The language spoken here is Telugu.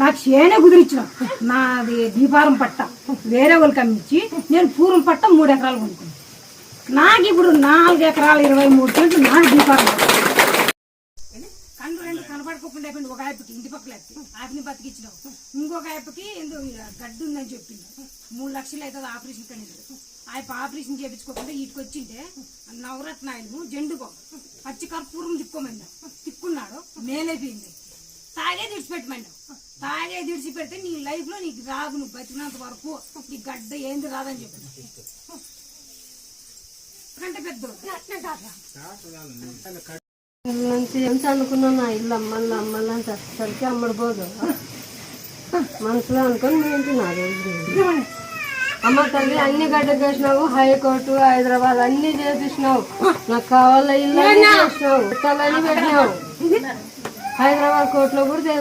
నాకు చేనే కుదిరించిన నాది దీపారం పట్ట వేరే వాళ్ళకి అమ్మించి నేను పూర్వం పట్ట 3 ఎకరాలు కొనుక్కున్నాను. నాకు ఇప్పుడు 4 ఎకరాలు 23 సెంట్లు నాకు దీపారం కన్ను 2 కనపడుకోకుండా అయిపోయింది. ఒక ఆయపకి ఇంటి పక్కల ఆపిని బతికిచ్చినావు, ఇంకొక ఆయపకి ఏందో గడ్డి ఉందని చెప్పింది. 3 లక్షలు అవుతుంది ఆపరేషన్ కనీసం. ఆయప ఆపరేషన్ చేయించుకోకుండా వీటికి వచ్చింటే నవరత్నాయలు జెండుకో పచ్చి కర్పూరం తిక్కోమన్నా తిక్కున్నాడు, మేలైపోయింది. తాగేది విడిచిపెట్టమన్నా తాగేది విడిచిపెడితే నీ లైఫ్ లో నీకు రాదు, నువ్వు బతికినంత వరకు నీ గడ్డ ఏంది రాదని చెప్పి కంటే పెద్ద నుంచి ఎంత అనుకున్నా నా ఇల్లు అమ్మల్ని సరికి అమ్మడిపోదు మనసులో అనుకొని నేను నాదే అమ్మ తల్లి అన్ని గడ్డకేసినావు, హైకోర్టు హైదరాబాద్ అన్ని చేపించినావు, నాకు కావాల ఇల్లు చేసినావు, పెట్టాలని పెట్టినావు, హైదరాబాద్ కోర్టులో కూడా